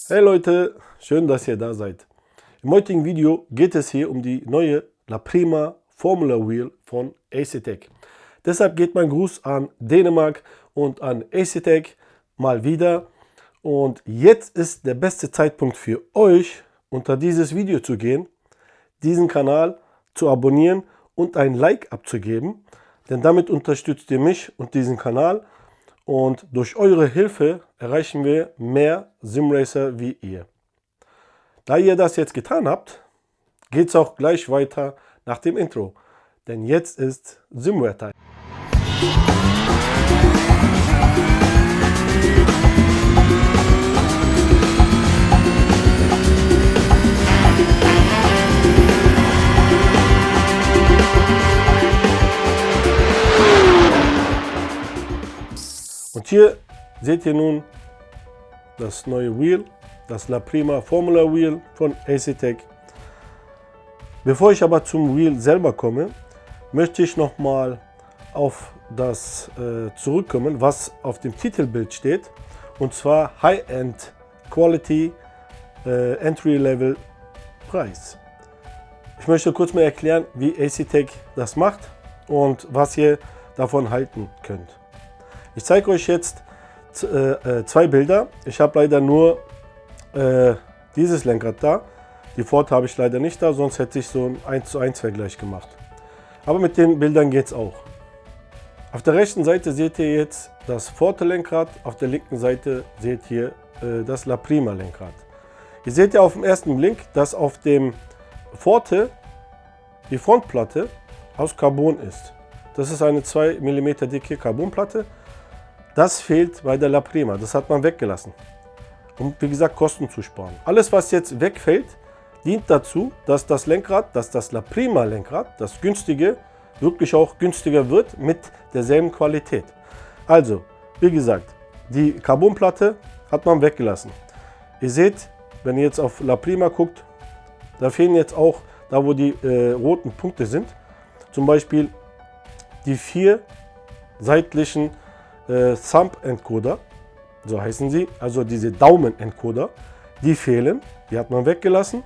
Hey Leute, schön, dass ihr da seid. Im heutigen Video geht es hier um die neue La Prima Formula Wheel von Asetek. Deshalb geht mein Gruß an Dänemark und an Asetek mal wieder. Und jetzt ist der beste Zeitpunkt für euch, unter dieses Video zu gehen, diesen Kanal zu abonnieren und ein Like abzugeben. Denn damit unterstützt ihr mich und diesen Kanal. Und durch eure Hilfe erreichen wir mehr Simracer wie ihr. Da ihr das jetzt getan habt, geht es auch gleich weiter nach dem Intro. Denn jetzt ist Simware Time. Und hier seht ihr nun das neue Wheel, das La Prima Formula Wheel von Asetek. Bevor ich aber zum Wheel selber komme, möchte ich nochmal auf das zurückkommen, was auf dem Titelbild steht. Und zwar High-End Quality Entry-Level Preis. Ich möchte kurz mal erklären, wie Asetek das macht und was ihr davon halten könnt. Ich zeige euch jetzt zwei Bilder. Ich habe leider nur dieses Lenkrad da. Die Pforte habe ich leider nicht da, sonst hätte ich so einen 1:1 Vergleich gemacht. Aber mit den Bildern geht es auch. Auf der rechten Seite seht ihr jetzt das Pforte-Lenkrad, auf der linken Seite seht ihr das La Prima Lenkrad. Ihr seht ja auf den ersten Blick, dass auf dem Pforte die Frontplatte aus Carbon ist. Das ist eine 2 mm dicke Carbonplatte. Das fehlt bei der La Prima, das hat man weggelassen, um wie gesagt Kosten zu sparen. Alles was jetzt wegfällt, dient dazu, dass das Lenkrad, dass das La Prima Lenkrad, das günstige, wirklich auch günstiger wird mit derselben Qualität. Also, wie gesagt, die Carbonplatte hat man weggelassen. Ihr seht, wenn ihr jetzt auf La Prima guckt, da fehlen jetzt auch, da wo die roten Punkte sind, zum Beispiel die 4 seitlichen Thumb-Encoder, so heißen sie, also diese Daumen-Encoder, die fehlen, die hat man weggelassen.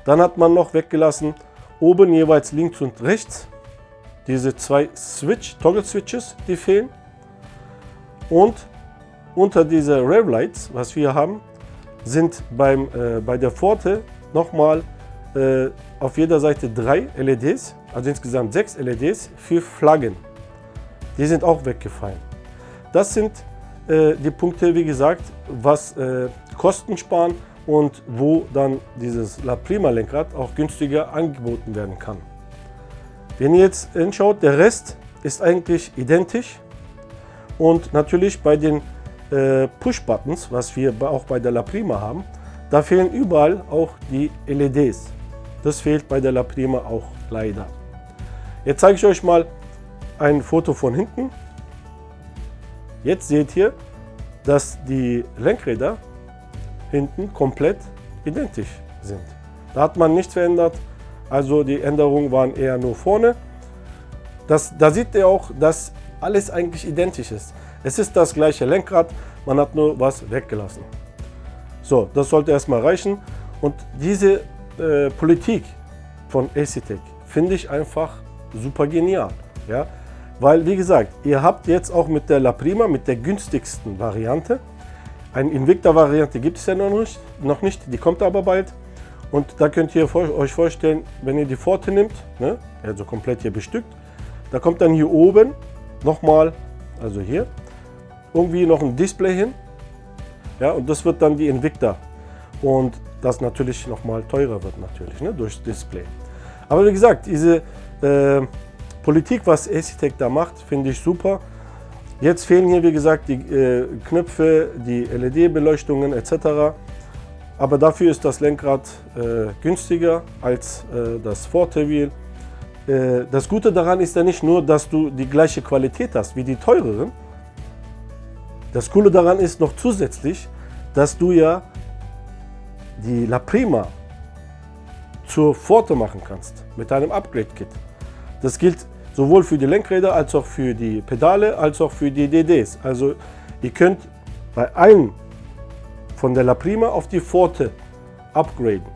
Dann hat man noch weggelassen, oben jeweils links und rechts, diese 2 Toggle-Switches, die fehlen. Und unter diese Rev-Lights, was wir haben, sind bei der Pforte nochmal auf jeder Seite 3 LEDs, also insgesamt 6 LEDs für Flaggen. Die sind auch weggefallen. Das sind die Punkte, wie gesagt, was Kosten sparen und wo dann dieses La Prima Lenkrad auch günstiger angeboten werden kann. Wenn ihr jetzt hinschaut, der Rest ist eigentlich identisch und natürlich bei den Push-Buttons, was wir auch bei der La Prima haben, da fehlen überall auch die LEDs. Das fehlt bei der La Prima auch leider. Jetzt zeige ich euch mal ein Foto von hinten. Jetzt seht ihr, dass die Lenkräder hinten komplett identisch sind. Da hat man nichts verändert, also die Änderungen waren eher nur vorne. Da seht ihr auch, dass alles eigentlich identisch ist. Es ist das gleiche Lenkrad, man hat nur was weggelassen. So, das sollte erstmal reichen. Und diese Politik von Asetek finde ich einfach super genial. Ja? Weil, wie gesagt, ihr habt jetzt auch mit der La Prima, mit der günstigsten Variante, eine Invicta-Variante gibt es ja noch nicht, die kommt aber bald. Und da könnt ihr euch vorstellen, wenn ihr die Pforte nimmt, ne, also komplett hier bestückt, da kommt dann hier oben nochmal, also hier, irgendwie noch ein Display hin. Ja, und das wird dann die Invicta. Und das natürlich nochmal teurer wird natürlich, ne, durchs Display. Aber wie gesagt, diese Politik, was Asetek da macht, finde ich super. Jetzt fehlen hier, wie gesagt, die Knöpfe, die LED-Beleuchtungen etc. Aber dafür ist das Lenkrad günstiger als das Forte Wheel. Das Gute daran ist ja nicht nur, dass du die gleiche Qualität hast wie die teureren. Das Coole daran ist noch zusätzlich, dass du ja die La Prima zur Forte machen kannst mit einem Upgrade-Kit. Das gilt sowohl für die Lenkräder als auch für die Pedale als auch für die DDs. Also ihr könnt bei allen von der La Prima auf die Forte upgraden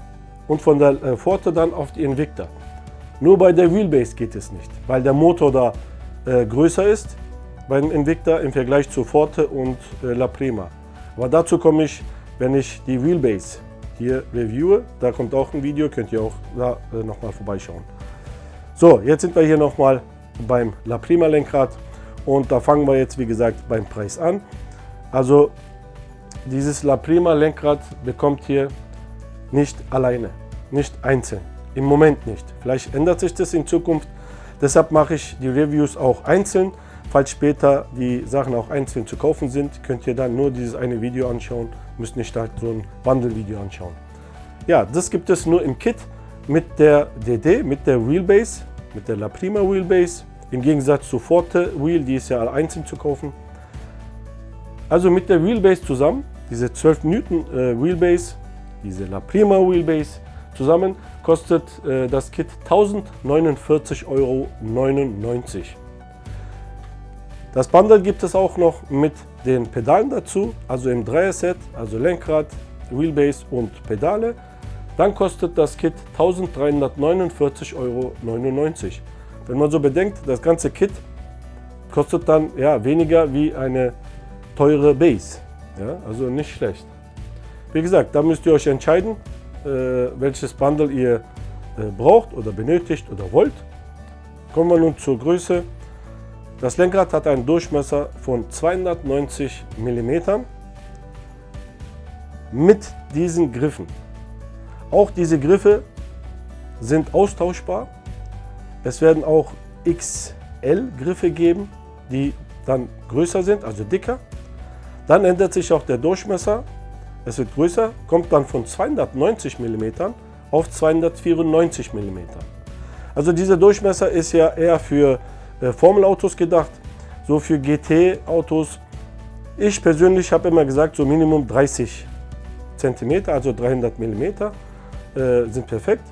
und von der Forte dann auf die Invicta. Nur bei der Wheelbase geht es nicht, weil der Motor da größer ist beim Invicta im Vergleich zu Forte und La Prima. Aber dazu komme ich, wenn ich die Wheelbase hier reviewe. Da kommt auch ein Video, könnt ihr auch da nochmal vorbeischauen. So, jetzt sind wir hier nochmal beim La Prima Lenkrad und da fangen wir jetzt wie gesagt beim Preis an. Also dieses La Prima Lenkrad bekommt hier nicht alleine, nicht einzeln. Im Moment nicht. Vielleicht ändert sich das in Zukunft. Deshalb mache ich die Reviews auch einzeln. Falls später die Sachen auch einzeln zu kaufen sind, könnt ihr dann nur dieses eine Video anschauen. Müsst nicht halt so ein Bundle-Video anschauen. Ja, das gibt es nur im Kit mit der DD, mit der Wheelbase, mit der La Prima Wheelbase. Im Gegensatz zur Forte Wheel, die ist ja einzeln zu kaufen. Also mit der Wheelbase zusammen, diese 12 Newton Wheelbase, diese La Prima Wheelbase zusammen, kostet das Kit 1049,99 €. Das Bundle gibt es auch noch mit den Pedalen dazu, also im Dreier-Set, also Lenkrad, Wheelbase und Pedale. Dann kostet das Kit 1349,99 €. Wenn man so bedenkt, das ganze Kit kostet dann ja weniger wie eine teure Base. Ja, also nicht schlecht. Wie gesagt, da müsst ihr euch entscheiden, welches Bundle ihr braucht oder benötigt oder wollt. Kommen wir nun zur Größe. Das Lenkrad hat einen Durchmesser von 290 mm mit diesen Griffen. Auch diese Griffe sind austauschbar. Es werden auch XL-Griffe geben, die dann größer sind, also dicker. Dann ändert sich auch der Durchmesser. Es wird größer, kommt dann von 290 mm auf 294 mm. Also dieser Durchmesser ist ja eher für Formelautos gedacht, so für GT-Autos. Ich persönlich habe immer gesagt, so Minimum 30 cm, also 300 mm sind perfekt.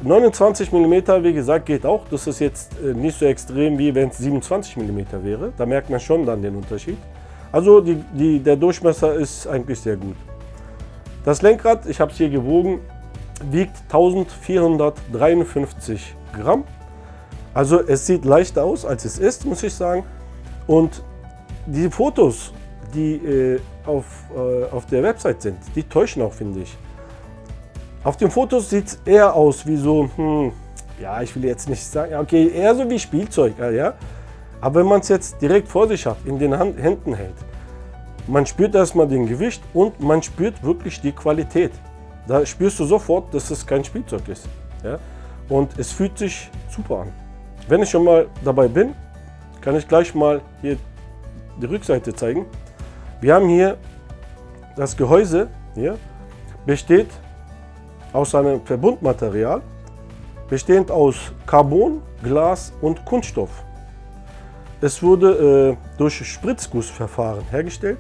29 mm, wie gesagt, geht auch. Das ist jetzt nicht so extrem, wie wenn es 27 mm wäre. Da merkt man schon dann den Unterschied. Also der Durchmesser ist eigentlich sehr gut. Das Lenkrad, ich habe es hier gewogen, wiegt 1453 Gramm. Also es sieht leichter aus, als es ist, muss ich sagen. Und die Fotos, die auf der Website sind, die täuschen auch, finde ich. Auf den Fotos sieht es eher aus wie so, ja, ich will jetzt nicht sagen, okay, eher so wie Spielzeug, ja. Aber wenn man es jetzt direkt vor sich hat, in den Händen hält, man spürt erstmal den Gewicht und man spürt wirklich die Qualität. Da spürst du sofort, dass es kein Spielzeug ist. Ja? Und es fühlt sich super an. Wenn ich schon mal dabei bin, kann ich gleich mal hier die Rückseite zeigen. Wir haben hier das Gehäuse, hier, besteht aus einem Verbundmaterial, bestehend aus Carbon, Glas und Kunststoff. Es wurde durch Spritzgussverfahren hergestellt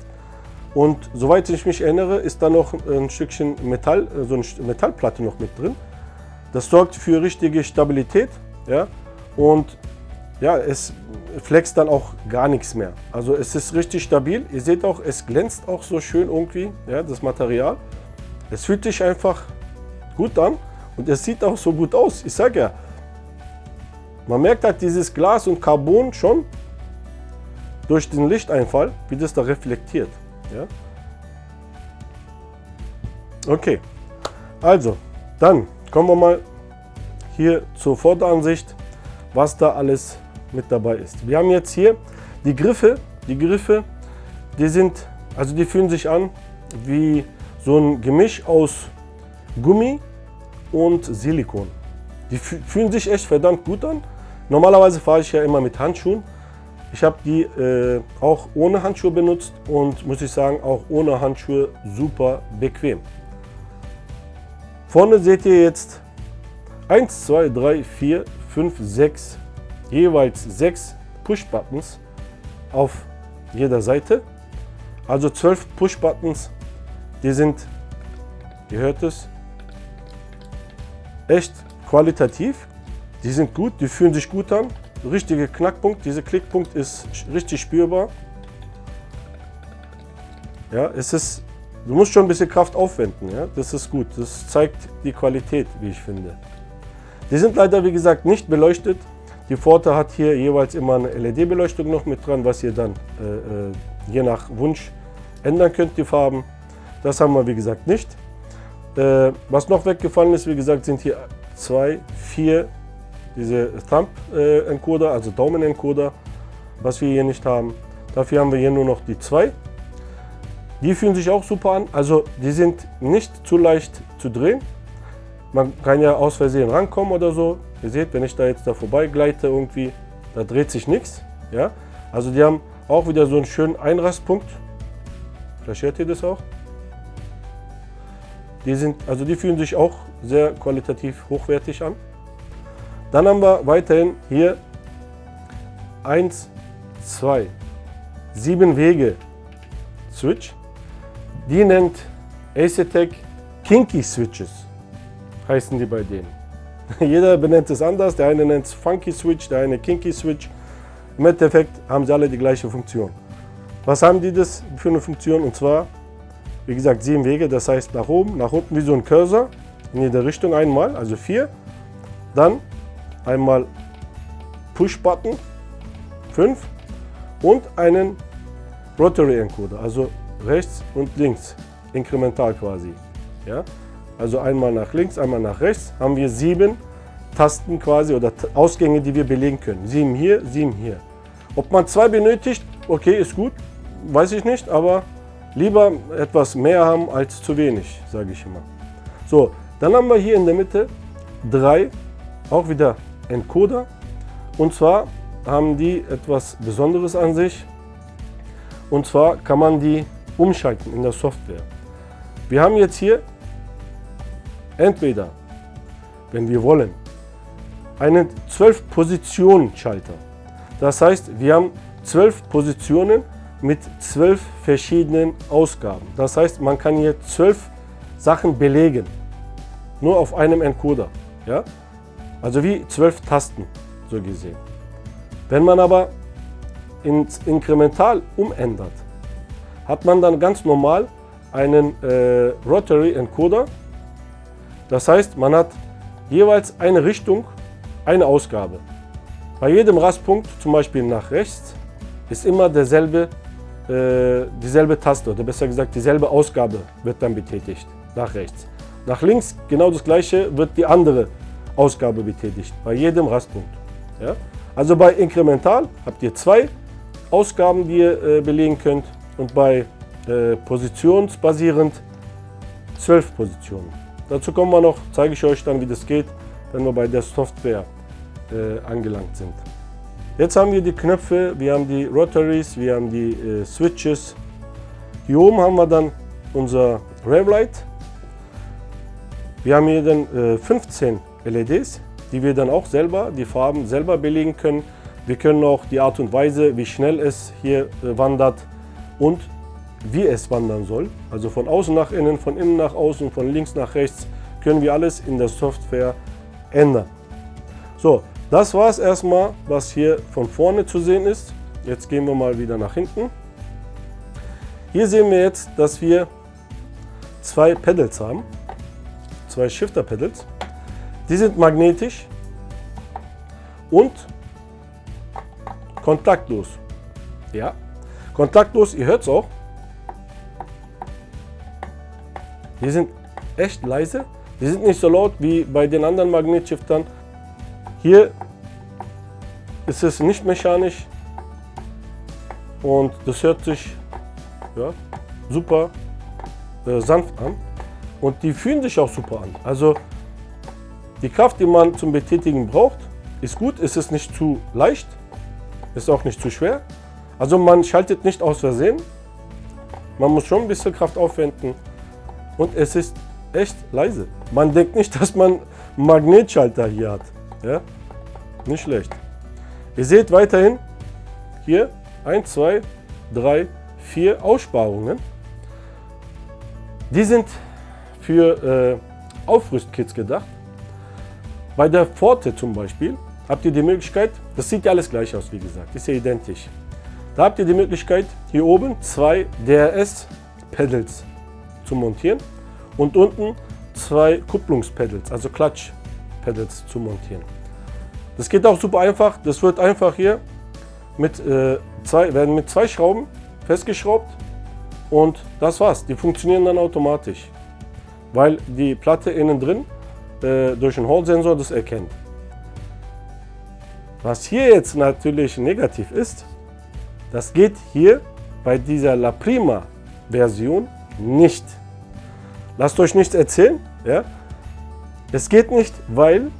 und soweit ich mich erinnere, ist da noch ein Stückchen Metall, so eine Metallplatte noch mit drin. Das sorgt für richtige Stabilität, ja, und ja, es flext dann auch gar nichts mehr. Also es ist richtig stabil. Ihr seht auch, es glänzt auch so schön irgendwie, ja, das Material. Es fühlt sich einfach gut an und es sieht auch so gut aus. Ich sage ja, man merkt halt dieses Glas und Carbon schon durch den Lichteinfall, wie das da reflektiert. Ja? Okay, also dann kommen wir mal hier zur Vorderansicht, was da alles mit dabei ist. Wir haben jetzt hier die Griffe, die sind, also die fühlen sich an wie so ein Gemisch aus Gummi und Silikon. Die fühlen sich echt verdammt gut an. Normalerweise fahre ich ja immer mit Handschuhen. Ich habe die auch ohne Handschuhe benutzt und muss ich sagen, auch ohne Handschuhe super bequem. Vorne seht ihr jetzt 1, 2, 3, 4, 5, 6, jeweils 6 Push-Buttons auf jeder Seite. Also 12 Push-Buttons, die sind, ihr hört es, echt qualitativ. Die sind gut, die fühlen sich gut an. Richtige Knackpunkt, dieser Klickpunkt ist richtig spürbar. Ja, es ist Du musst schon ein bisschen Kraft aufwenden, ja? Das ist gut, das zeigt die Qualität, wie ich finde. Die sind leider, wie gesagt, nicht beleuchtet. Die Pforte hat hier jeweils immer eine LED-Beleuchtung noch mit dran, was ihr dann je nach Wunsch ändern könnt, die Farben. Das haben wir, wie gesagt, nicht. Was noch weggefallen ist, wie gesagt, sind hier 2, 4 diese Thumb-Encoder, also Daumen-Encoder, was wir hier nicht haben. Dafür haben wir hier nur noch die 2. Die fühlen sich auch super an, also die sind nicht zu leicht zu drehen. Man kann ja aus Versehen rankommen oder so. Ihr seht, wenn ich da jetzt da vorbei gleite irgendwie, da dreht sich nichts. Ja? Also die haben auch wieder so einen schönen Einrastpunkt. Vielleicht hört ihr das auch. Die fühlen sich auch sehr qualitativ hochwertig an. Dann haben wir weiterhin hier 1, 2, 7 Wege Switch. Die nennt Asetek Kinky Switches, heißen die bei denen. Jeder benennt es anders, der eine nennt es Funky Switch, der eine Kinky Switch. Im Endeffekt haben sie alle die gleiche Funktion. Was haben die das für eine Funktion? Und zwar, wie gesagt, 7 Wege, das heißt nach oben, nach unten wie so ein Cursor, in jede Richtung einmal, also 4. Dann einmal Push-Button, 5 und einen Rotary Encoder, also rechts und links, inkremental quasi. Ja? Also einmal nach links, einmal nach rechts, haben wir 7 Tasten quasi oder Ausgänge, die wir belegen können. 7 hier, 7 hier. Ob man 2 benötigt, okay, ist gut, weiß ich nicht, aber lieber etwas mehr haben als zu wenig, sage ich immer. So, dann haben wir hier in der Mitte 3, auch wieder Encoder. Und zwar haben die etwas Besonderes an sich. Und zwar kann man die umschalten in der Software. Wir haben jetzt hier entweder, wenn wir wollen, einen 12-Positionen-Schalter. Das heißt, wir haben 12 Positionen mit 12 verschiedenen Ausgaben. Das heißt, man kann hier 12 Sachen belegen, nur auf einem Encoder. Ja? Also wie 12 Tasten, so gesehen. Wenn man aber ins Inkremental umändert, hat man dann ganz normal einen Rotary Encoder. Das heißt, man hat jeweils eine Richtung, eine Ausgabe. Bei jedem Rastpunkt, zum Beispiel nach rechts, ist immer dieselbe Taste, oder besser gesagt dieselbe Ausgabe wird dann betätigt, nach rechts. Nach links genau das gleiche wird die andere Ausgabe betätigt, bei jedem Rastpunkt. Ja? Also bei Inkremental habt ihr 2 Ausgaben, die ihr belegen könnt, und bei positionsbasierend 12 Positionen. Dazu kommen wir noch, zeige ich euch dann, wie das geht, wenn wir bei der Software angelangt sind. Jetzt haben wir die Knöpfe, wir haben die Rotaries, wir haben die Switches. Hier oben haben wir dann unser Rev-Light. Wir haben hier dann 15 LEDs, die wir dann auch selber, die Farben selber belegen können. Wir können auch die Art und Weise, wie schnell es hier wandert und wie es wandern soll. Also von außen nach innen, von innen nach außen, von links nach rechts, können wir alles in der Software ändern. So, das war es erstmal, was hier von vorne zu sehen ist. Jetzt gehen wir mal wieder nach hinten. Hier sehen wir jetzt, dass wir 2 Pedals haben, 2 Shifter Pedals. Die sind magnetisch und kontaktlos. Ja, kontaktlos, ihr hört es auch. Die sind echt leise. Die sind nicht so laut wie bei den anderen Magnetshiftern. Hier ist es nicht mechanisch und das hört sich ja, super sanft an. Und die fühlen sich auch super an. Also die Kraft, die man zum Betätigen braucht, ist gut. Es ist nicht zu leicht, ist auch nicht zu schwer. Also man schaltet nicht aus Versehen. Man muss schon ein bisschen Kraft aufwenden. Und es ist echt leise. Man denkt nicht, dass man einen Magnetschalter hier hat. Ja? Nicht schlecht. Ihr seht weiterhin hier 1, 2, 3, 4 Aussparungen. Die sind für Aufrüstkits gedacht. Bei der Pforte zum Beispiel habt ihr die Möglichkeit, das sieht ja alles gleich aus, wie gesagt, ist ja identisch. Da habt ihr die Möglichkeit, hier oben 2 DRS-Pedals zu montieren und unten 2 Kupplungspedals, also Klatschpedals zu montieren. Das geht auch super einfach. Das wird einfach hier werden mit 2 Schrauben festgeschraubt und das war's. Die funktionieren dann automatisch, weil die Platte innen drin durch einen Hall-Sensor das erkennt. Was hier jetzt natürlich negativ ist, das geht hier bei dieser La Prima Version nicht. Lasst euch nichts erzählen. Ja? Es geht nicht, weil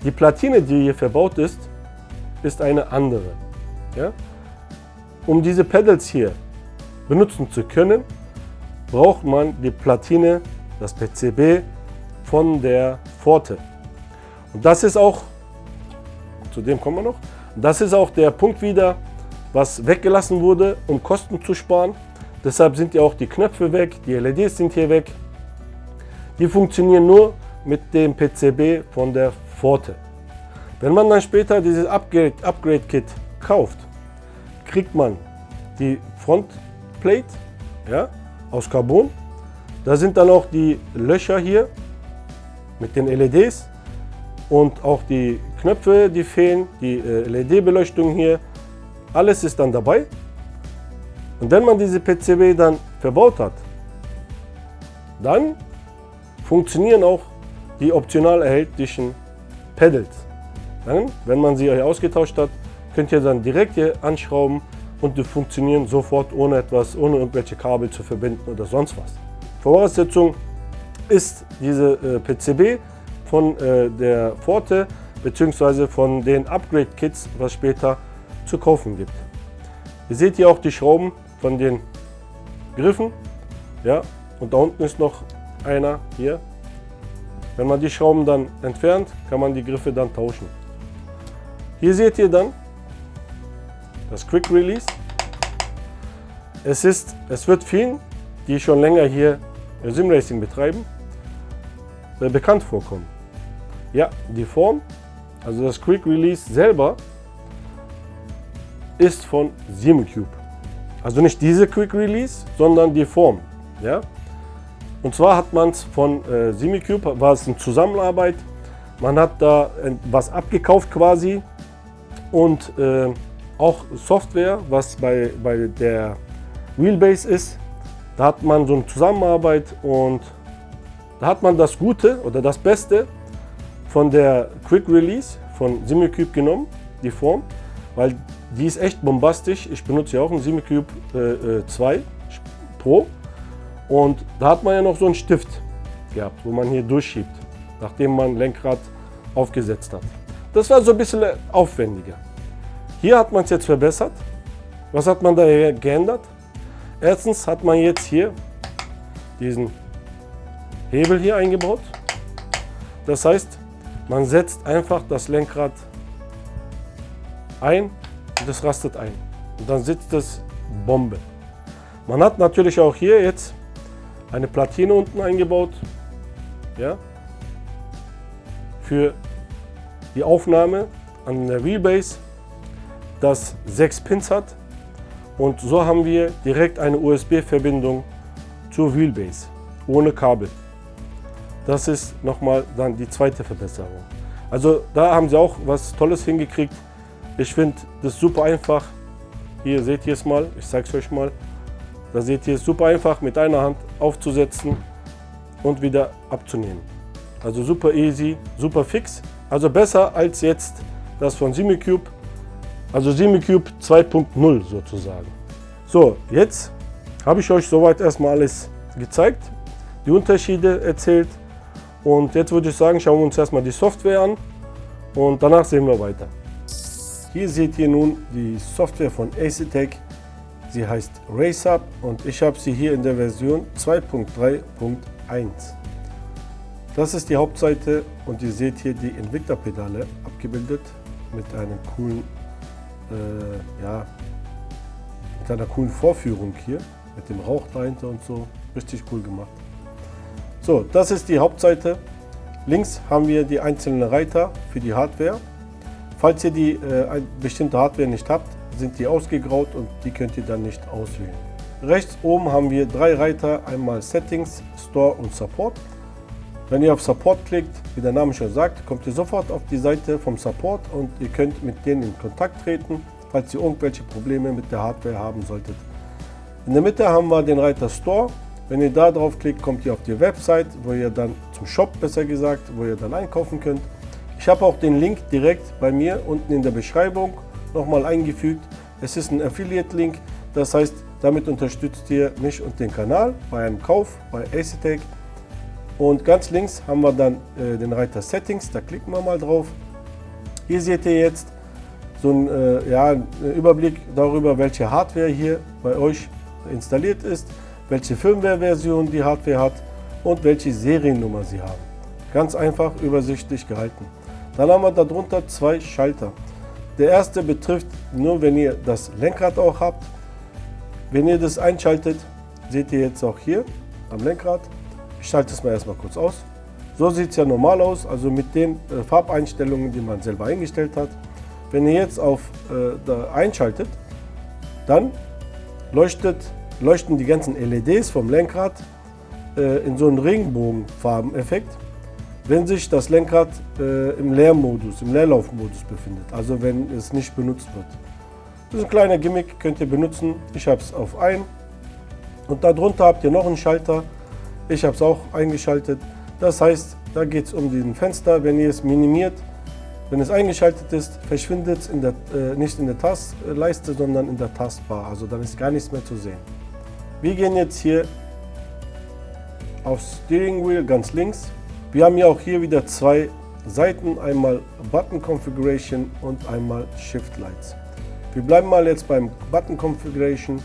die Platine, die hier verbaut ist, ist eine andere. Ja? Um diese Pedals hier benutzen zu können, braucht man die Platine, das PCB von der Forte. Und das ist auch, zu dem kommen wir noch, das ist auch der Punkt wieder, was weggelassen wurde, um Kosten zu sparen. Deshalb sind ja auch die Knöpfe weg, die LEDs sind hier weg. Die funktionieren nur mit dem PCB von der Forte. Wenn man dann später dieses Upgrade-Kit kauft, kriegt man die Frontplate, ja, aus Carbon. Da sind dann auch die Löcher hier mit den LEDs und auch die Knöpfe, die fehlen, die LED-Beleuchtung hier. Alles ist dann dabei. Und wenn man diese PCB dann verbaut hat, dann funktionieren auch die optional erhältlichen Pedals. Dann, wenn man sie ausgetauscht hat, könnt ihr dann direkt hier anschrauben und die funktionieren sofort ohne irgendwelche Kabel zu verbinden oder sonst was. Voraussetzung ist diese PCB von der Forte bzw. von den Upgrade-Kits, was später zu kaufen gibt. Ihr seht hier auch die Schrauben von den Griffen, ja, und da unten ist noch einer hier. Wenn man die Schrauben dann entfernt, kann man die Griffe dann tauschen. Hier seht ihr dann das Quick Release. Es wird vielen, die schon länger hier Simracing betreiben, bekannt vorkommen. Ja, die Form, also das Quick Release selber, ist von Simucube. Also nicht diese Quick Release, sondern die Form. Ja? Und zwar hat man es von Simucube, war es eine Zusammenarbeit. Man hat da was abgekauft quasi und auch Software, was bei der Wheelbase ist. Da hat man so eine Zusammenarbeit und da hat man das Gute oder das Beste von der Quick Release von Simucube genommen, die Form, weil die ist echt bombastisch. Ich benutze ja auch einen Simucube 2 Pro und da hat man ja noch so einen Stift gehabt, wo man hier durchschiebt, nachdem man Lenkrad aufgesetzt hat. Das war so ein bisschen aufwendiger. Hier hat man es jetzt verbessert. Was hat man da geändert? Erstens hat man jetzt hier diesen Hebel hier eingebaut. Das heißt, man setzt einfach das Lenkrad ein und es rastet ein. Und dann sitzt es Bombe. Man hat natürlich auch hier jetzt eine Platine unten eingebaut, ja, für die Aufnahme an der Wheelbase, das 6 Pins hat. Und so haben wir direkt eine USB-Verbindung zur Wheelbase, ohne Kabel. Das ist nochmal dann die zweite Verbesserung. Also da haben sie auch was Tolles hingekriegt. Ich finde das super einfach. Hier seht ihr es mal, ich zeige es euch mal. Da seht ihr es super einfach mit einer Hand aufzusetzen und wieder abzunehmen. Also super easy, super fix. Also besser als jetzt das von Simucube. Also Simucube 2.0 sozusagen. So, jetzt habe ich euch soweit erstmal alles gezeigt, die Unterschiede erzählt. Und jetzt würde ich sagen, schauen wir uns erstmal die Software an und danach sehen wir weiter. Hier seht ihr nun die Software von Acetec. Sie heißt RaceUp und ich habe sie hier in der Version 2.3.1. Das ist die Hauptseite und ihr seht hier die Invicta-Pedale abgebildet mit einem coolen, mit einer coolen Vorführung hier, mit dem Rauch dahinter und so. Richtig cool gemacht. So, das ist die Hauptseite. Links haben wir die einzelnen Reiter für die Hardware. Falls ihr die bestimmte Hardware nicht habt, sind die ausgegraut und die könnt ihr dann nicht auswählen. Rechts oben haben wir 3 Reiter, einmal Settings, Store und Support. Wenn ihr auf Support klickt, wie der Name schon sagt, kommt ihr sofort auf die Seite vom Support und ihr könnt mit denen in Kontakt treten, falls ihr irgendwelche Probleme mit der Hardware haben solltet. In der Mitte haben wir den Reiter Store. Wenn ihr da drauf klickt, kommt ihr auf die Website, wo ihr dann zum Shop, besser gesagt, wo ihr dann einkaufen könnt. Ich habe auch den Link direkt bei mir unten in der Beschreibung nochmal eingefügt. Es ist ein Affiliate-Link, das heißt, damit unterstützt ihr mich und den Kanal bei einem Kauf bei Acetec. Und ganz links haben wir dann den Reiter Settings, da klicken wir mal drauf. Hier seht ihr jetzt so einen Überblick darüber, welche Hardware hier bei euch installiert ist, welche Firmware-Version die Hardware hat und welche Seriennummer sie haben. Ganz einfach übersichtlich gehalten. Dann haben wir darunter 2 Schalter. Der erste betrifft nur, wenn ihr das Lenkrad auch habt. Wenn ihr das einschaltet, seht ihr jetzt auch hier am Lenkrad. Ich schalte es mal erstmal kurz aus. So sieht es ja normal aus, also mit den Farbeinstellungen, die man selber eingestellt hat. Wenn ihr jetzt auf da einschaltet, dann leuchten die ganzen LEDs vom Lenkrad in so einem Regenbogenfarbeneffekt, wenn sich das Lenkrad im Leerlaufmodus befindet, also wenn es nicht benutzt wird. Das ist ein kleiner Gimmick, könnt ihr benutzen. Ich habe es auf ein und darunter habt ihr noch einen Schalter. Ich habe es auch eingeschaltet. Das heißt, da geht es um diesen Fenster. Wenn ihr es minimiert, wenn es eingeschaltet ist, verschwindet es nicht in der Tastleiste, sondern in der Taskbar. Also dann ist gar nichts mehr zu sehen. Wir gehen jetzt hier aufs Steering Wheel ganz links. Wir haben ja auch hier wieder 2 Seiten, einmal Button Configuration und einmal Shift Lights. Wir bleiben mal jetzt beim Button Configuration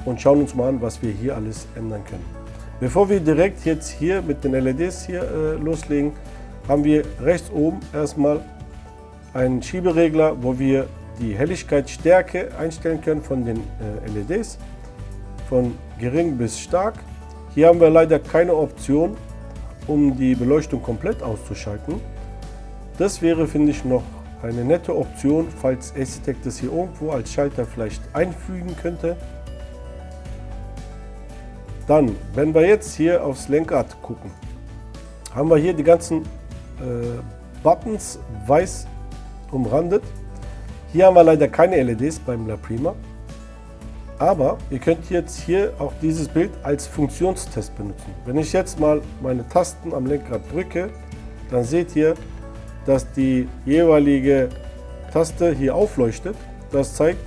und schauen uns mal an, was wir hier alles ändern können. Bevor wir direkt jetzt hier mit den LEDs hier loslegen, haben wir rechts oben erstmal einen Schieberegler, wo wir die Helligkeitsstärke einstellen können von den LEDs, von gering bis stark. Hier haben wir leider keine Option, um die Beleuchtung komplett auszuschalten. Das wäre, finde ich, noch eine nette Option, falls Acetec das hier irgendwo als Schalter vielleicht einfügen könnte. Dann, wenn wir jetzt hier aufs Lenkrad gucken, haben wir hier die ganzen Buttons weiß umrandet. Hier haben wir leider keine LEDs beim La Prima, aber ihr könnt jetzt hier auch dieses Bild als Funktionstest benutzen. Wenn ich jetzt mal meine Tasten am Lenkrad drücke, dann seht ihr, dass die jeweilige Taste hier aufleuchtet. Das zeigt,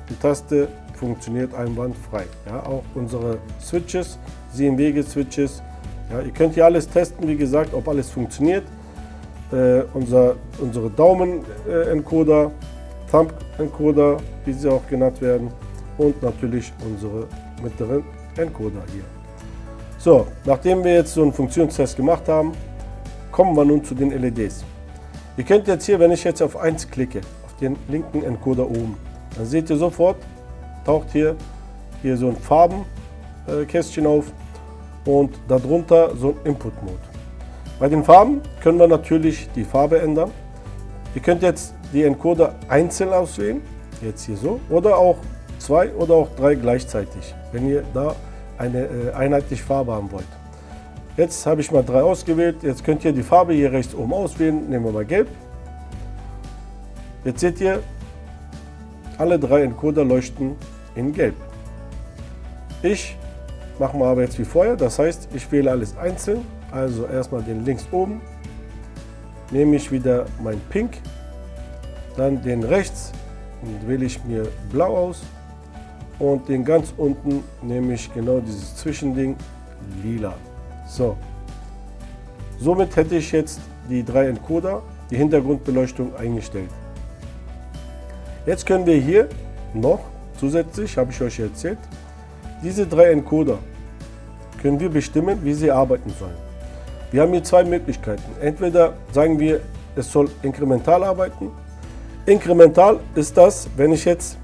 die Taste funktioniert einwandfrei. Ja, auch unsere Switches, CMW-Switches. Ja, ihr könnt hier alles testen, wie gesagt, ob alles funktioniert. Unsere Daumen-Encoder, Thumb-Encoder, wie sie auch genannt werden, und natürlich unsere mittleren Encoder hier. So, nachdem wir jetzt so einen Funktionstest gemacht haben, kommen wir nun zu den LEDs. Ihr könnt jetzt hier, wenn ich jetzt auf 1 klicke, auf den linken Encoder oben, dann seht ihr sofort, taucht hier so ein Farbenkästchen auf und darunter so ein Input-Mode. Bei den Farben können wir natürlich die Farbe ändern. Ihr könnt jetzt die Encoder einzeln auswählen, jetzt hier so, oder auch 2 oder auch 3 gleichzeitig, wenn ihr da eine einheitliche Farbe haben wollt. Jetzt habe ich mal 3 ausgewählt. Jetzt könnt ihr die Farbe hier rechts oben auswählen. Nehmen wir mal Gelb. Jetzt seht ihr, alle 3 Encoder leuchten in Gelb. Ich mache mal aber jetzt wie vorher. Das heißt, ich wähle alles einzeln. Also erstmal den links oben. Nehme ich wieder mein Pink. Dann den rechts und wähle ich mir Blau aus. Und den ganz unten nehme ich genau dieses Zwischending Lila. So, somit hätte ich jetzt die 3 Encoder, die Hintergrundbeleuchtung eingestellt. Jetzt können wir hier noch zusätzlich, habe ich euch erzählt, diese 3 Encoder können wir bestimmen, wie sie arbeiten sollen. Wir haben hier 2 Möglichkeiten. Entweder sagen wir, es soll inkremental arbeiten. Inkremental ist das, wenn ich jetzt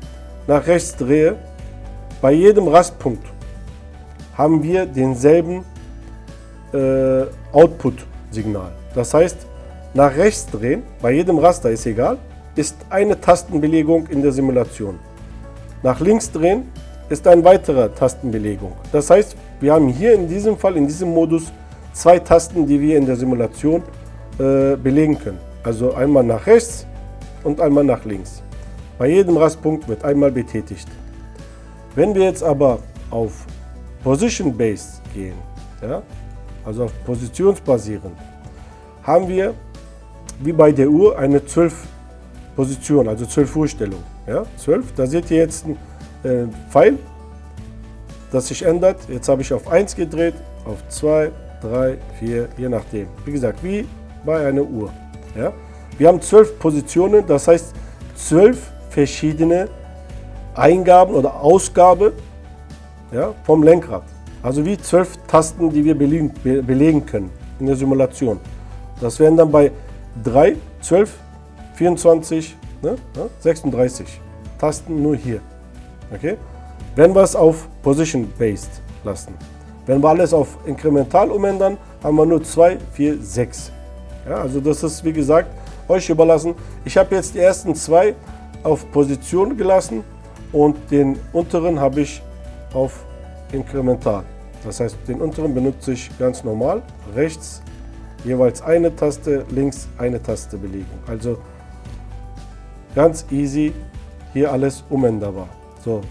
nach rechts drehe, bei jedem Rastpunkt haben wir denselben Output-Signal. Das heißt, nach rechts drehen, bei jedem Raster ist egal, ist eine Tastenbelegung in der Simulation. Nach links drehen ist eine weitere Tastenbelegung. Das heißt, wir haben hier in diesem Fall, in diesem Modus, 2 Tasten, die wir in der Simulation belegen können. Also einmal nach rechts und einmal nach links. Bei jedem Rastpunkt wird einmal betätigt. Wenn wir jetzt aber auf Position Based gehen, ja, also auf positionsbasierend, haben wir wie bei der Uhr eine 12 Position, also 12 Uhrstellung. Ja, 12, da seht ihr jetzt ein Pfeil, das sich ändert. Jetzt habe ich auf 1 gedreht, auf 2, 3, 4, je nachdem. Wie gesagt, wie bei einer Uhr. Ja. Wir haben 12 Positionen, das heißt 12 verschiedene Eingaben oder Ausgabe, ja, vom Lenkrad. Also wie 12 Tasten, die wir belegen können in der Simulation. Das wären dann bei 3, 12, 24, ne, 36 Tasten nur hier. Okay? Wenn wir es auf Position Based lassen. Wenn wir alles auf inkremental umändern, haben wir nur 2, 4, 6. Ja, also das ist, wie gesagt, euch überlassen. Ich habe jetzt die ersten 2 auf Position gelassen und den unteren habe ich auf inkremental. Das heißt, den unteren benutze ich ganz normal. Rechts jeweils eine Taste, links eine Taste belegen. Also ganz easy, hier alles umänderbar. So,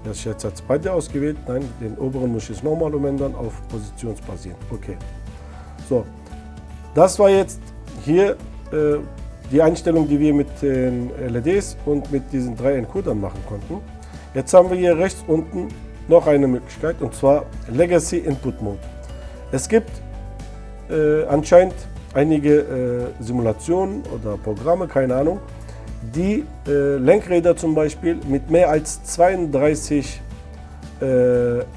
das ist jetzt als beide ausgewählt. Nein, den oberen muss ich jetzt nochmal umändern auf positionsbasierend. Okay. So, das war jetzt hier die Einstellung, die wir mit den LEDs und mit diesen 3 Encodern machen konnten. Jetzt haben wir hier rechts unten noch eine Möglichkeit, und zwar Legacy Input Mode. Es gibt anscheinend einige Simulationen oder Programme, keine Ahnung, die Lenkräder zum Beispiel mit mehr als 32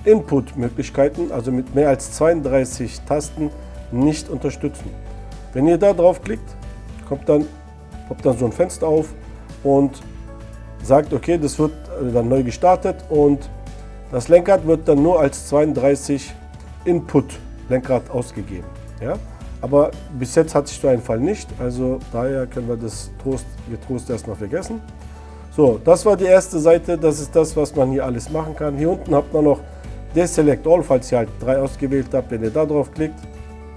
Input-Möglichkeiten, also mit mehr als 32 Tasten, nicht unterstützen. Wenn ihr da drauf klickt, poppt dann so ein Fenster auf und sagt, okay, das wird dann neu gestartet und das Lenkrad wird dann nur als 32 Input-Lenkrad ausgegeben. Ja? Aber bis jetzt hatte ich so einen Fall nicht, also daher können wir das getrost erstmal vergessen. So, das war die erste Seite, das ist das, was man hier alles machen kann. Hier unten habt ihr noch Deselect All, falls ihr halt 3 ausgewählt habt. Wenn ihr da drauf klickt,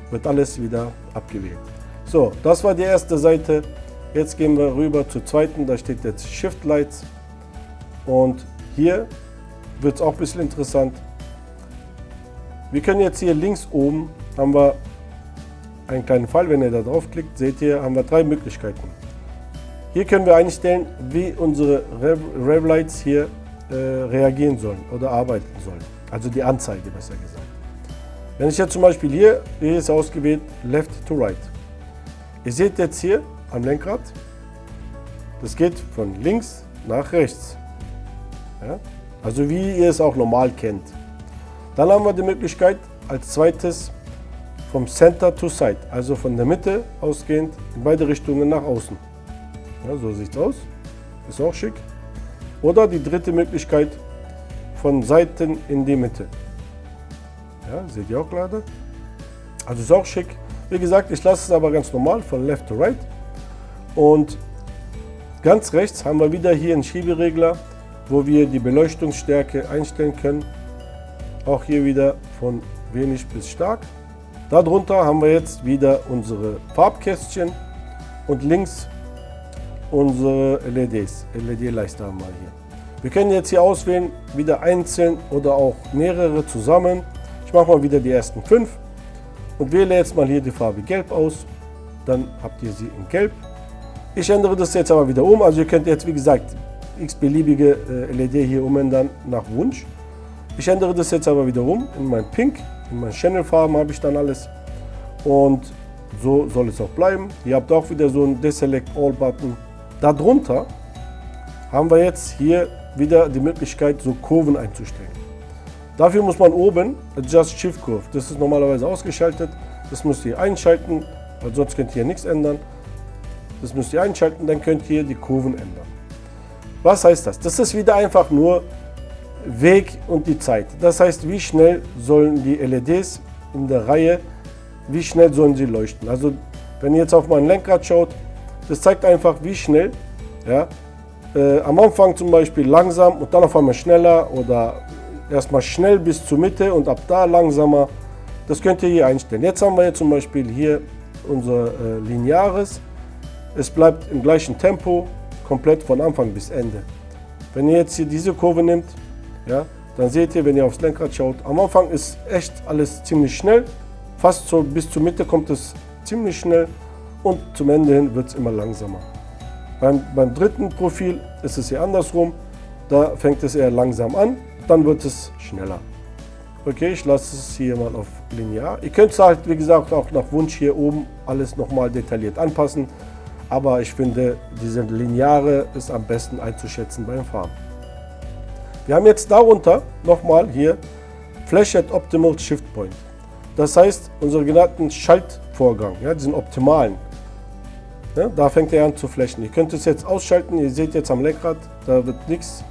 wird alles wieder abgewählt. So, das war die erste Seite. Jetzt gehen wir rüber zur zweiten, da steht jetzt Shift Lights. Und hier wird es auch ein bisschen interessant. Wir können jetzt hier links oben, haben wir einen kleinen Pfeil, wenn ihr da drauf klickt, seht ihr, haben wir 3 Möglichkeiten. Hier können wir einstellen, wie unsere Rev Lights hier reagieren sollen oder arbeiten sollen. Also die Anzeige, besser gesagt. Wenn ich jetzt zum Beispiel hier ist ausgewählt Left to Right. Ihr seht jetzt hier am Lenkrad, das geht von links nach rechts. Ja? Also wie ihr es auch normal kennt. Dann haben wir die Möglichkeit als zweites vom Center to Side, also von der Mitte ausgehend in beide Richtungen nach außen. Ja, so sieht es aus, ist auch schick. Oder die dritte Möglichkeit von Seiten in die Mitte. Ja, seht ihr auch gerade. Also ist auch schick. Wie gesagt, ich lasse es aber ganz normal von Left to Right. Und ganz rechts haben wir wieder hier einen Schieberegler, wo wir die Beleuchtungsstärke einstellen können. Auch hier wieder von wenig bis stark. Darunter haben wir jetzt wieder unsere Farbkästchen und links unsere LEDs. LED-Leiste haben wir hier. Wir können jetzt hier auswählen, wieder einzeln oder auch mehrere zusammen. Ich mache mal wieder die ersten 5 und wähle jetzt mal hier die Farbe Gelb aus. Dann habt ihr sie in Gelb. Ich ändere das jetzt aber wieder um. Also ihr könnt jetzt, wie gesagt, x-beliebige LED hier umändern nach Wunsch. Ich ändere das jetzt aber wieder um in mein Pink. In meinen Channel-Farben habe ich dann alles. Und so soll es auch bleiben. Ihr habt auch wieder so einen Deselect All-Button. Darunter haben wir jetzt hier wieder die Möglichkeit, so Kurven einzustellen. Dafür muss man oben Adjust Shift Curve. Das ist normalerweise ausgeschaltet. Das müsst ihr einschalten, weil sonst könnt ihr hier nichts ändern. Das müsst ihr einschalten, dann könnt ihr die Kurven ändern. Was heißt das? Das ist wieder einfach nur Weg und die Zeit. Das heißt, wie schnell sollen die LEDs in der Reihe, wie schnell sollen sie leuchten. Also wenn ihr jetzt auf mein Lenkrad schaut, das zeigt einfach, wie schnell, ja, am Anfang zum Beispiel langsam und dann auf einmal schneller oder erstmal schnell bis zur Mitte und ab da langsamer. Das könnt ihr hier einstellen. Jetzt haben wir hier zum Beispiel hier unser Lineares. Es bleibt im gleichen Tempo, komplett von Anfang bis Ende. Wenn ihr jetzt hier diese Kurve nimmt, ja, dann seht ihr, wenn ihr aufs Lenkrad schaut, am Anfang ist echt alles ziemlich schnell. Fast so bis zur Mitte kommt es ziemlich schnell und zum Ende hin wird es immer langsamer. Beim dritten Profil ist es hier andersrum. Da fängt es eher langsam an, dann wird es schneller. Okay, ich lasse es hier mal auf linear. Ihr könnt es halt, wie gesagt, auch nach Wunsch hier oben alles nochmal detailliert anpassen. Aber ich finde, diese Lineare ist am besten einzuschätzen beim Fahren. Wir haben jetzt darunter nochmal hier Flash at Optimal Shift Point. Das heißt, unsere genannten Schaltvorgang, ja, diesen optimalen. Ja, da fängt er an zu flashen. Ihr könnt es jetzt ausschalten, ihr seht jetzt am Lenkrad, da wird nichts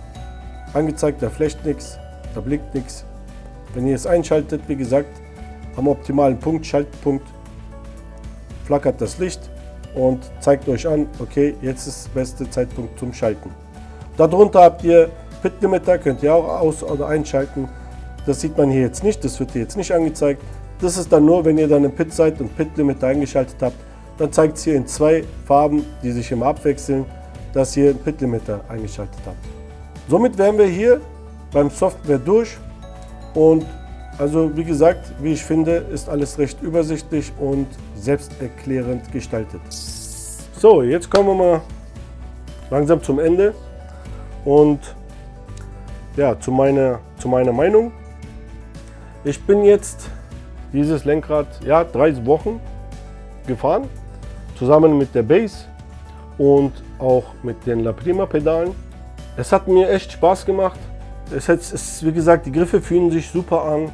angezeigt, da flasht nichts, da blinkt nichts. Wenn ihr es einschaltet, wie gesagt, am optimalen Punkt, Schaltpunkt, flackert das Licht und zeigt euch an, okay, jetzt ist der beste Zeitpunkt zum Schalten. Darunter habt ihr Pit Limiter, könnt ihr auch aus- oder einschalten. Das sieht man hier jetzt nicht, das wird hier jetzt nicht angezeigt. Das ist dann nur, wenn ihr dann im Pit seid und Pit Limiter eingeschaltet habt, dann zeigt es hier in zwei Farben, die sich immer abwechseln, dass ihr einen Pit Limiter eingeschaltet habt. Somit wären wir hier beim Software durch und also wie gesagt, wie ich finde, ist alles recht übersichtlich und selbsterklärend gestaltet. So, jetzt kommen wir mal langsam zum Ende und ja, zu meiner Meinung. Ich bin jetzt dieses Lenkrad 3 Wochen gefahren, zusammen mit der Base und auch mit den La Prima Pedalen. Es hat mir echt Spaß gemacht. Wie gesagt, die Griffe fühlen sich super an.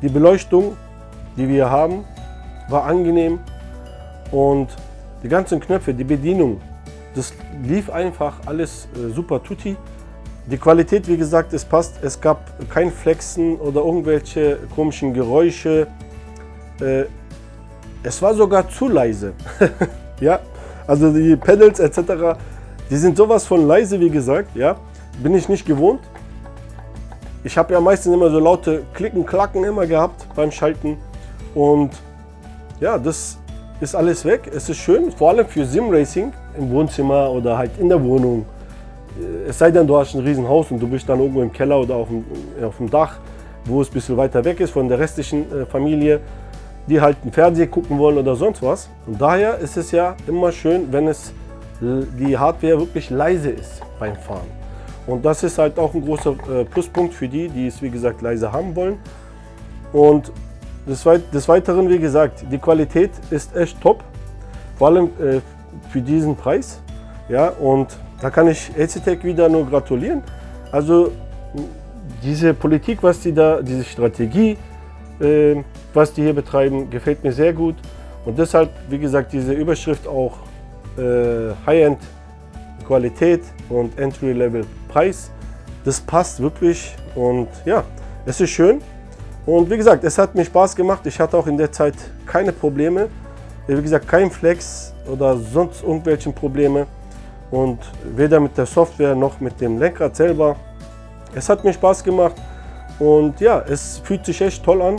Die Beleuchtung, die wir haben, war angenehm und die ganzen Knöpfe, die Bedienung, das lief einfach alles super tutti. Die Qualität, wie gesagt, es passt. Es gab kein Flexen oder irgendwelche komischen Geräusche. Es war sogar zu leise. Ja, also die Pedals etc., die sind sowas von leise, wie gesagt. Ja, bin ich nicht gewohnt. Ich habe ja meistens immer so laute Klicken, Klacken immer gehabt beim Schalten. Und ja, das ist alles weg. Es ist schön, vor allem für Sim-Racing im Wohnzimmer oder halt in der Wohnung. Es sei denn, du hast ein Riesenhaus und du bist dann irgendwo im Keller oder auf dem Dach, wo es ein bisschen weiter weg ist von der restlichen Familie, die halt einen Fernseher gucken wollen oder sonst was. Und daher ist es ja immer schön, wenn die Hardware wirklich leise ist beim Fahren. Und das ist halt auch ein großer Pluspunkt für die, die es wie gesagt leise haben wollen. Und des Weiteren, wie gesagt, die Qualität ist echt top, vor allem für diesen Preis. Ja, und da kann ich ECTEC wieder nur gratulieren. Also diese Politik, diese Strategie, was die hier betreiben, gefällt mir sehr gut. Und deshalb, wie gesagt, diese Überschrift auch High-End Qualität und Entry-Level Preis, das passt wirklich und ja, es ist schön. Und wie gesagt, es hat mir Spaß gemacht. Ich hatte auch in der Zeit keine Probleme. Wie gesagt, kein Flex oder sonst irgendwelche Probleme. Und weder mit der Software noch mit dem Lenkrad selber. Es hat mir Spaß gemacht und ja, es fühlt sich echt toll an.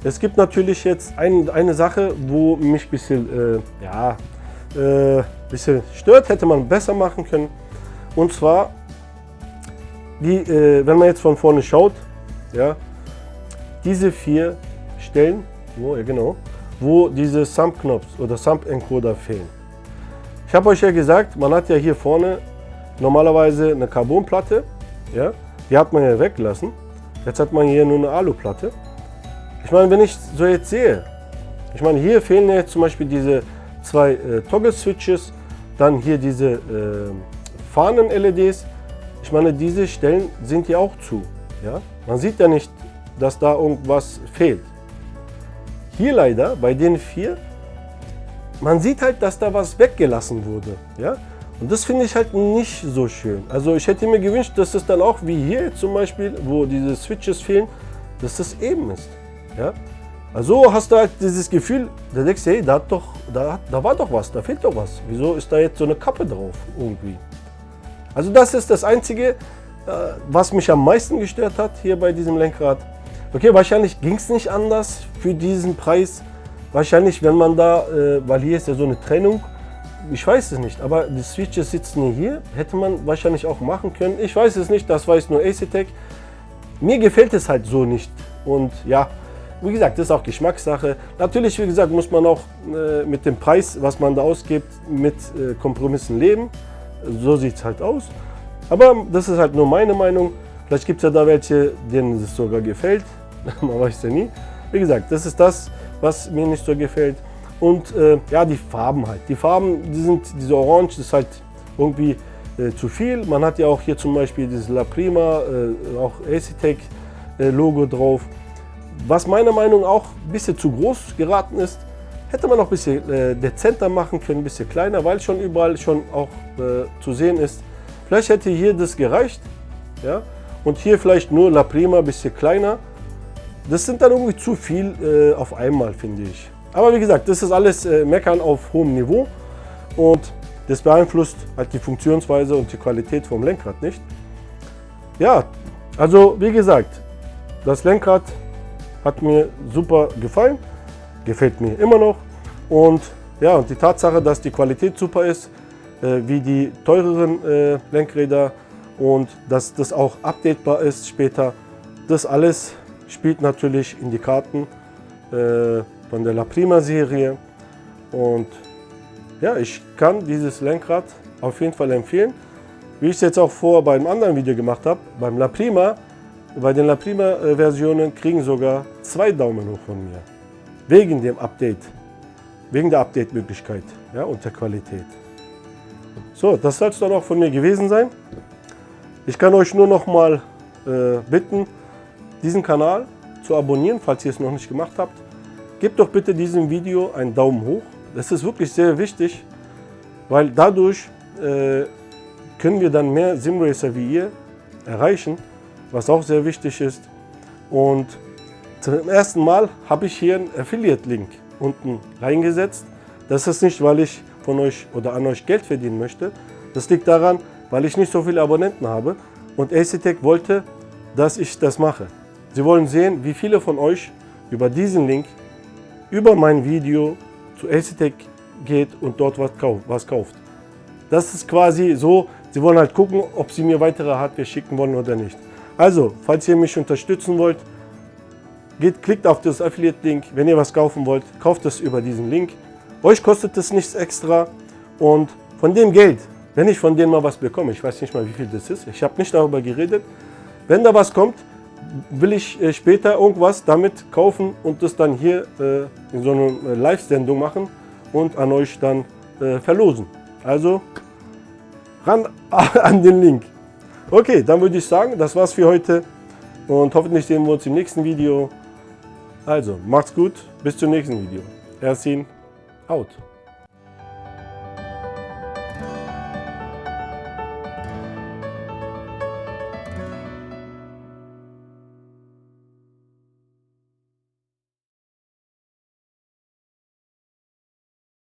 Es gibt natürlich jetzt eine Sache, wo mich ein bisschen stört, hätte man besser machen können. Und zwar, wenn man jetzt von vorne schaut, ja, diese 4 Stellen, wo diese Sump-Knopf oder Sump-Encoder fehlen. Ich habe euch ja gesagt, man hat ja hier vorne normalerweise eine Carbonplatte, ja, die hat man ja weggelassen. Jetzt hat man hier nur eine Aluplatte. Ich meine, wenn ich so jetzt sehe, ich meine, hier fehlen jetzt zum Beispiel diese 2 Toggle-Switches, dann hier diese Fahnen-LEDs. Ich meine, diese Stellen sind hier auch zu. Ja? Man sieht ja nicht, dass da irgendwas fehlt. Hier leider, bei den 4, man sieht halt, dass da was weggelassen wurde. Ja? Und das finde ich halt nicht so schön. Also ich hätte mir gewünscht, dass es dann auch wie hier zum Beispiel, wo diese Switches fehlen, dass das eben ist. Ja? Also hast du halt dieses Gefühl, da denkst du, hey, da war doch was, da fehlt doch was. Wieso ist da jetzt so eine Kappe drauf irgendwie? Also das ist das Einzige, was mich am meisten gestört hat hier bei diesem Lenkrad. Okay, wahrscheinlich ging es nicht anders für diesen Preis. Wahrscheinlich, wenn man da, weil hier ist ja so eine Trennung, ich weiß es nicht, aber die Switches sitzen hier, hätte man wahrscheinlich auch machen können. Ich weiß es nicht, das weiß nur Acetec. Mir gefällt es halt so nicht. Und ja, wie gesagt, das ist auch Geschmackssache. Natürlich, wie gesagt, muss man auch mit dem Preis, was man da ausgibt, mit Kompromissen leben. So sieht es halt aus. Aber das ist halt nur meine Meinung. Vielleicht gibt es ja da welche, denen es sogar gefällt. Man weiß ja nie. Wie gesagt, das ist das, was mir nicht so gefällt. Und ja, die Farben halt. Die Farben, diese Orange, das ist halt irgendwie zu viel. Man hat ja auch hier zum Beispiel dieses La Prima, auch Acetec Logo drauf. Was meiner Meinung nach auch ein bisschen zu groß geraten ist, hätte man noch ein bisschen dezenter machen können, ein bisschen kleiner, weil schon überall schon auch zu sehen ist. Vielleicht hätte hier das gereicht, ja? Und hier vielleicht nur La Prima, ein bisschen kleiner. Das sind dann irgendwie zu viel auf einmal, finde ich. Aber wie gesagt, das ist alles Meckern auf hohem Niveau und das beeinflusst halt die Funktionsweise und die Qualität vom Lenkrad nicht. Ja, also wie gesagt, das Lenkrad hat mir super gefallen, gefällt mir immer noch. Und ja, und die Tatsache, dass die Qualität super ist, wie die teureren Lenkräder und dass das auch updatebar ist später, das alles spielt natürlich in die Karten von der La Prima Serie. Und ja, ich kann dieses Lenkrad auf jeden Fall empfehlen. Wie ich es jetzt auch vor bei einem anderen Video gemacht habe, beim La Prima. Bei den La Prima Versionen kriegen sogar 2 Daumen hoch von mir. Wegen dem Update. Wegen der Update-Möglichkeit, ja, und der Qualität. So, das soll es dann auch von mir gewesen sein. Ich kann euch nur noch mal bitten, diesen Kanal zu abonnieren, falls ihr es noch nicht gemacht habt. Gebt doch bitte diesem Video einen Daumen hoch. Das ist wirklich sehr wichtig, weil dadurch können wir dann mehr Simracer wie ihr erreichen, was auch sehr wichtig ist. Und zum ersten Mal habe ich hier einen Affiliate-Link unten reingesetzt. Das ist nicht, weil ich von euch oder an euch Geld verdienen möchte. Das liegt daran, weil ich nicht so viele Abonnenten habe und Acetec wollte, dass ich das mache. Sie wollen sehen, wie viele von euch über diesen Link, über mein Video zu Acetec geht und dort was kauft. Das ist quasi so, sie wollen halt gucken, ob sie mir weitere Hardware schicken wollen oder nicht. Also, falls ihr mich unterstützen wollt, klickt auf das Affiliate-Link. Wenn ihr was kaufen wollt, kauft es über diesen Link. Euch kostet es nichts extra und von dem Geld, wenn ich von denen mal was bekomme, ich weiß nicht mal, wie viel das ist, ich habe nicht darüber geredet, wenn da was kommt, will ich später irgendwas damit kaufen und das dann hier in so einer Live-Sendung machen und an euch dann verlosen. Also ran an den Link. Okay, dann würde ich sagen, das war's für heute und hoffentlich sehen wir uns im nächsten Video. Also, macht's gut, bis zum nächsten Video. Ersin, out.